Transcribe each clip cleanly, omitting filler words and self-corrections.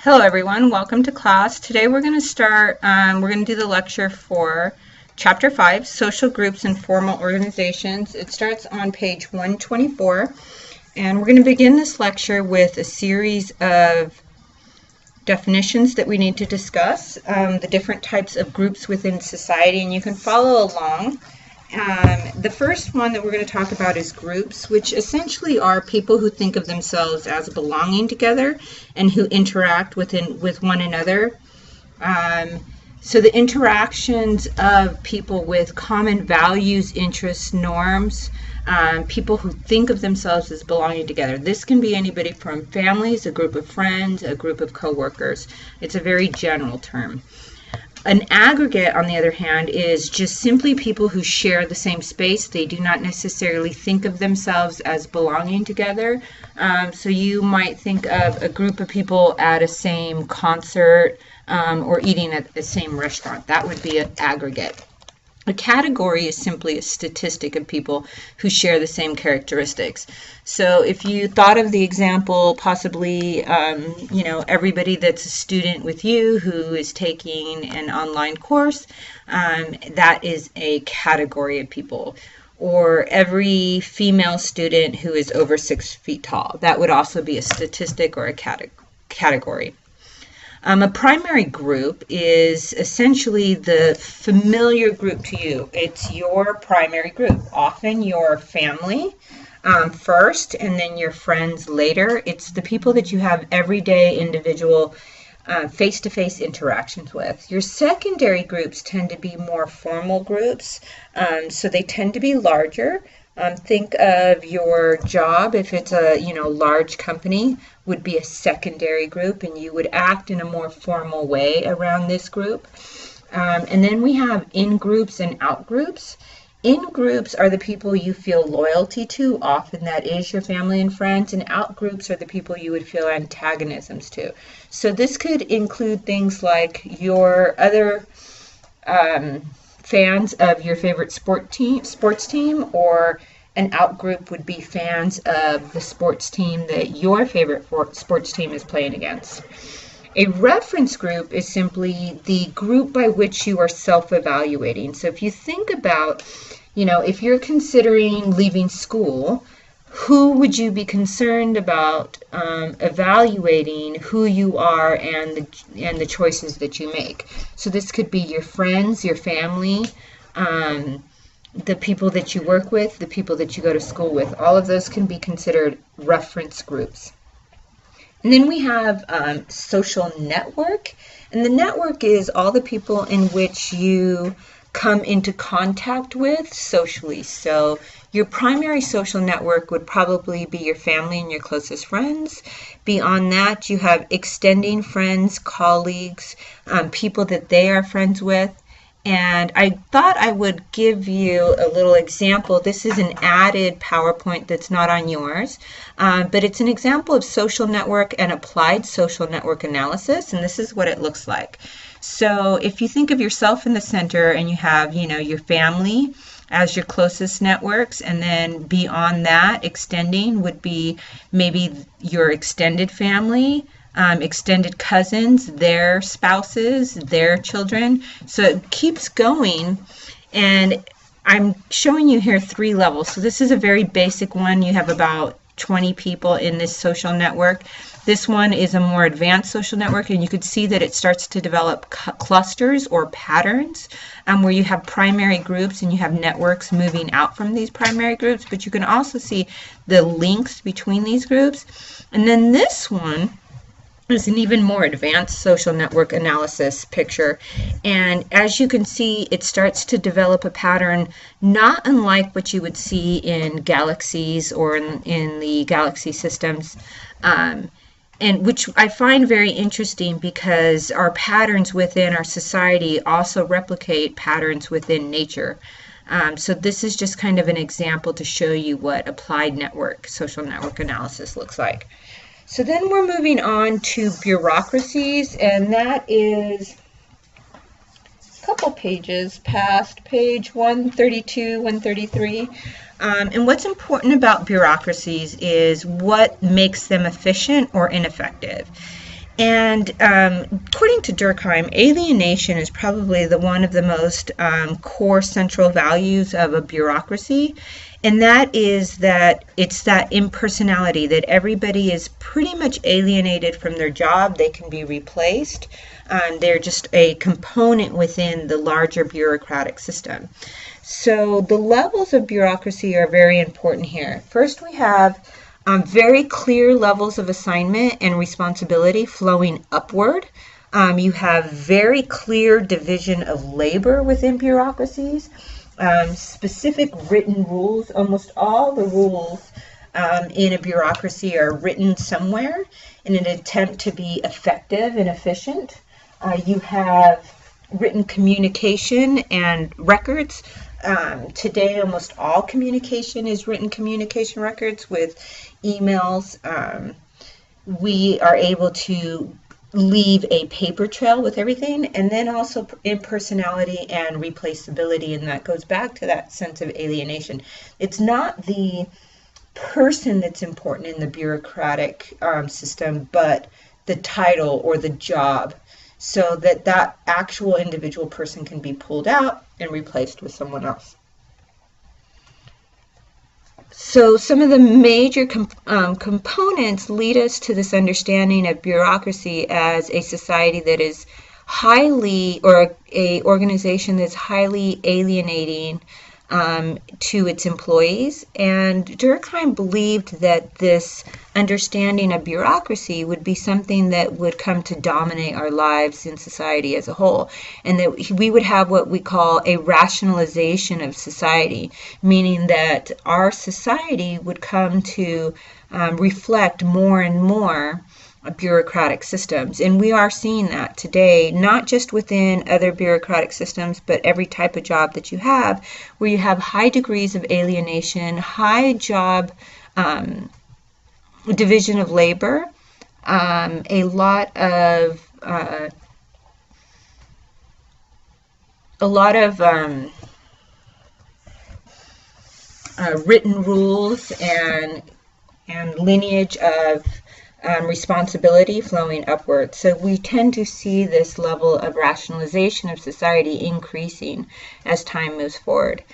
Hello everyone, welcome to class. Today we're going to do the lecture for Chapter 5, Social Groups and Formal Organizations. It starts on page 124, and we're going to begin this lecture with a series of definitions that we need to discuss, the different types of groups within society, and you can follow along. The first one that we're going to talk about is groups, which essentially are people who think of themselves as belonging together and who interact with one another. So the interactions of people with common values, interests, norms, people who think of themselves as belonging together. This can be anybody from families, a group of friends, a group of coworkers. It's a very general term. An aggregate, on the other hand, is just simply people who share the same space. They do not necessarily think of themselves as belonging together. So you might think of a group of people at a same concert or eating at the same restaurant. That would be an aggregate. A category is simply a statistic of people who share the same characteristics. So if you thought of the example, possibly, everybody that's a student with you who is taking an online course, that is a category of people. Or every female student who is over 6 feet tall. That would also be a statistic or a category. A primary group is essentially the familiar group to you. It's your primary group, often your family first and then your friends later. It's the people that you have everyday individual face-to-face interactions with. Your secondary groups tend to be more formal groups, so they tend to be larger. Think of your job, if it's a large company, would be a secondary group, and you would act in a more formal way around this group. And then we have in-groups and out-groups. In-groups are the people you feel loyalty to, often that is your family and friends, and out-groups are the people you would feel antagonisms to. So this could include things like your other fans of your favorite sports team, or an out-group would be fans of the sports team that your favorite sports team is playing against. A reference group is simply the group by which you are self-evaluating. So if you think about, if you're considering leaving school, who would you be concerned about evaluating who you are and the choices that you make? So this could be your friends, your family, the people that you work with, the people that you go to school with. All of those can be considered reference groups. And then we have social network. And the network is all the people in which you come into contact with socially. So your primary social network would probably be your family and your closest friends. Beyond that, you have extending friends, colleagues, people that they are friends with. And I thought I would give you a little example. This is an added PowerPoint that's not on yours, but it's an example of social network and applied social network analysis, and this is what it looks like. So if you think of yourself in the center and you have, your family as your closest networks, and then beyond that, extending would be maybe your extended family, extended cousins, their spouses, their children. So it keeps going, and I'm showing you here 3 levels. So this is a very basic one. You have about 20 people in this social network. This one is a more advanced social network, and you could see that it starts to develop clusters or patterns where you have primary groups and you have networks moving out from these primary groups, but you can also see the links between these groups. And then this one is an even more advanced social network analysis picture, and as you can see, it starts to develop a pattern not unlike what you would see in galaxies or in the galaxy systems, and which I find very interesting because our patterns within our society also replicate patterns within nature. So this is just kind of an example to show you what applied social network analysis looks like. So then we're moving on to bureaucracies, and that is a couple pages past page 132, 133. And what's important about bureaucracies is what makes them efficient or ineffective. And according to Durkheim, alienation is probably one of the most core central values of a bureaucracy. And that is that it's that impersonality, that everybody is pretty much alienated from their job. They can be replaced. They're just a component within the larger bureaucratic system. So the levels of bureaucracy are very important here. First, we have very clear levels of assignment and responsibility flowing upward. You have very clear division of labor within bureaucracies, specific written rules. Almost all the rules in a bureaucracy are written somewhere in an attempt to be effective and efficient. You have written communication and records. Today, almost all communication is written communication records with emails. We are able to leave a paper trail with everything, and then also impersonality and replaceability, and that goes back to that sense of alienation. It's not the person that's important in the bureaucratic system, but the title or the job, so that that actual individual person can be pulled out and replaced with someone else. So some of the major components lead us to this understanding of bureaucracy as a society that is highly, or a organization that's highly alienating to its employees. And Durkheim believed that this understanding of bureaucracy would be something that would come to dominate our lives in society as a whole, and that we would have what we call a rationalization of society, meaning that our society would come to reflect more and more bureaucratic systems. And we are seeing that today, not just within other bureaucratic systems, but every type of job that you have, where you have high degrees of alienation, high job division of labor, a lot of written rules and lineage of responsibility flowing upward. So we tend to see this level of rationalization of society increasing as time moves forward.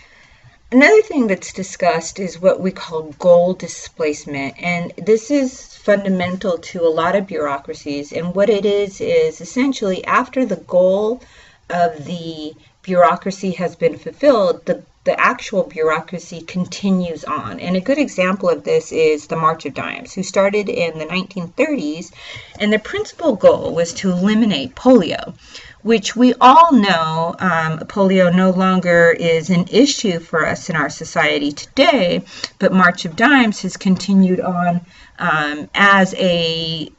Another thing that's discussed is what we call goal displacement, and this is fundamental to a lot of bureaucracies. And what it is essentially after the goal of the bureaucracy has been fulfilled, the actual bureaucracy continues on. And a good example of this is the March of Dimes, who started in the 1930s, and the principal goal was to eliminate polio, which we all know polio no longer is an issue for us in our society today, but March of Dimes has continued on as a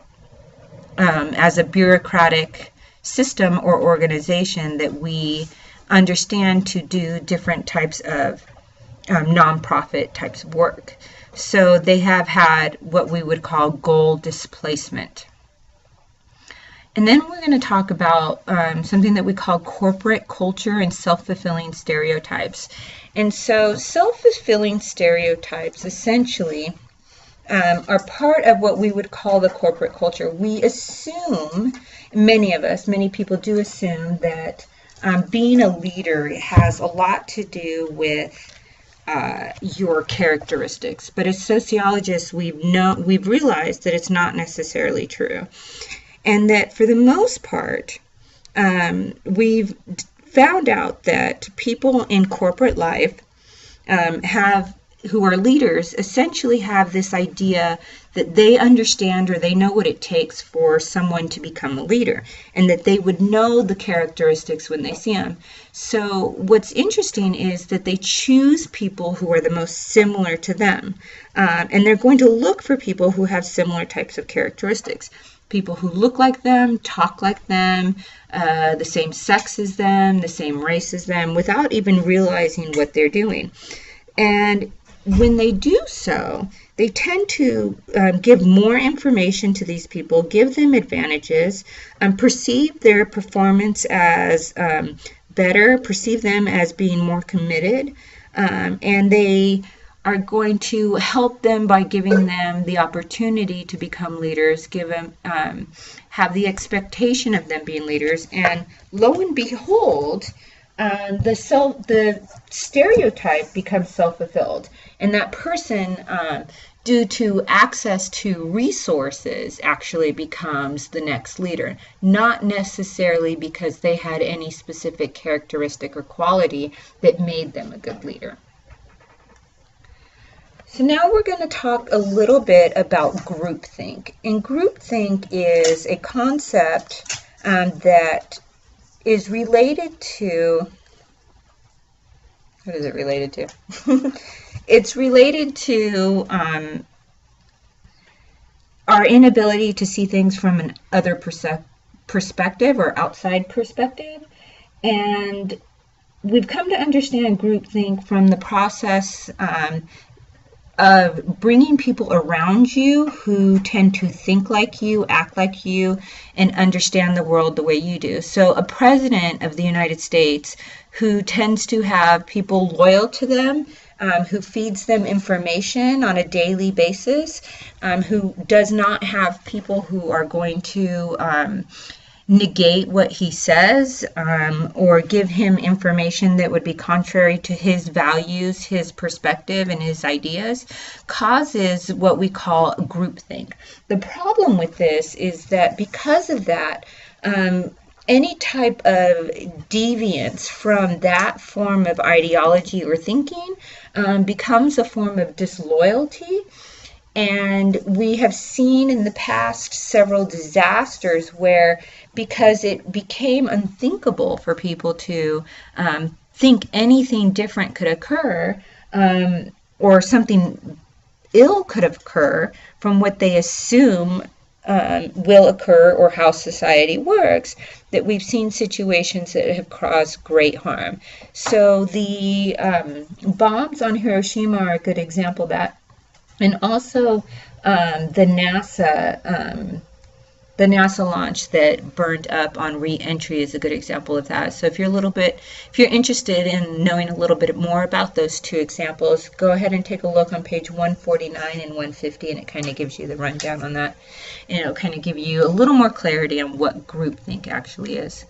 bureaucratic system or organization that we understand to do different types of nonprofit types of work. So they have had what we would call goal displacement. And then we're going to talk about something that we call corporate culture and self-fulfilling stereotypes. And so self-fulfilling stereotypes essentially are part of what we would call the corporate culture. We assume, many people do assume that being a leader has a lot to do with your characteristics. But as sociologists, we've realized that it's not necessarily true. And that for the most part, we've found out that people in corporate life who are leaders essentially have this idea that they understand or they know what it takes for someone to become a leader, and that they would know the characteristics when they see them. So what's interesting is that they choose people who are the most similar to them, and they're going to look for people who have similar types of characteristics. People who look like them, talk like them, the same sex as them, the same race as them, without even realizing what they're doing. And when they do so, they tend to give more information to these people, give them advantages, perceive their performance as better, perceive them as being more committed, and they are going to help them by giving them the opportunity to become leaders, give them, have the expectation of them being leaders, and lo and behold, the stereotype becomes self-fulfilled, and that person, due to access to resources, actually becomes the next leader, not necessarily because they had any specific characteristic or quality that made them a good leader. So now we're going to talk a little bit about groupthink. And groupthink is a concept that is related to, what is it related to? It's related to our inability to see things from an other perspective or outside perspective. And we've come to understand groupthink from the process of bringing people around you who tend to think like you, act like you, and understand the world the way you do. So a president of the United States who tends to have people loyal to them, who feeds them information on a daily basis, who does not have people who are going to negate what he says, or give him information that would be contrary to his values, his perspective, and his ideas, causes what we call groupthink. The problem with this is that because of that, any type of deviance from that form of ideology or thinking becomes a form of disloyalty. And we have seen in the past several disasters where, because it became unthinkable for people to think anything different could occur, or something ill could occur from what they assume will occur or how society works, that we've seen situations that have caused great harm. So the bombs on Hiroshima are a good example of that. And also the NASA launch that burned up on re-entry is a good example of that. So if you're interested in knowing a little bit more about those two examples, go ahead and take a look on page 149 and 150, and it kind of gives you the rundown on that. And it'll kind of give you a little more clarity on what groupthink actually is.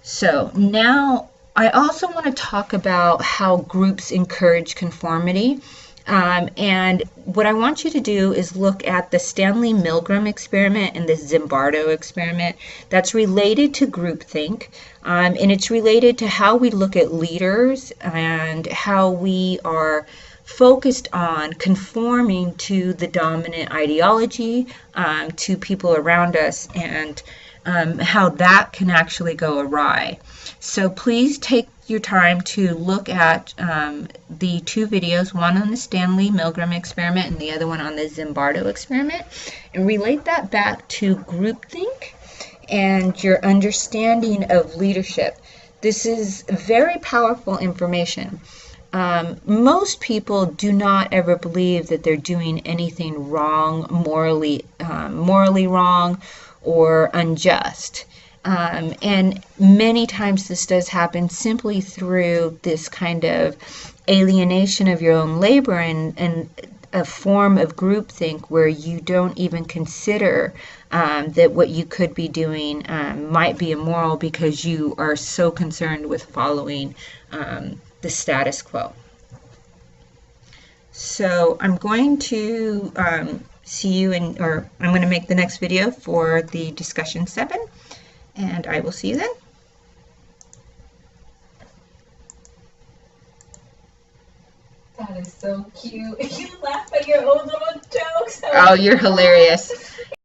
So now I also want to talk about how groups encourage conformity. And what I want you to do is look at the Stanley Milgram experiment and the Zimbardo experiment. That's related to groupthink, and it's related to how we look at leaders and how we are focused on conforming to the dominant ideology, to people around us, and how that can actually go awry. So please take your time to look at the two videos, one on the Stanley Milgram experiment and the other one on the Zimbardo experiment, and relate that back to groupthink and your understanding of leadership. This is very powerful information. Most people do not ever believe that they're doing anything wrong, morally wrong or unjust. And many times this does happen simply through this kind of alienation of your own labor and a form of groupthink where you don't even consider that what you could be doing might be immoral because you are so concerned with following the status quo. So I'm going to see you I'm going to make the next video for the discussion 7. And I will see you then. That is so cute. You laugh at your own little jokes. Oh, you're hilarious.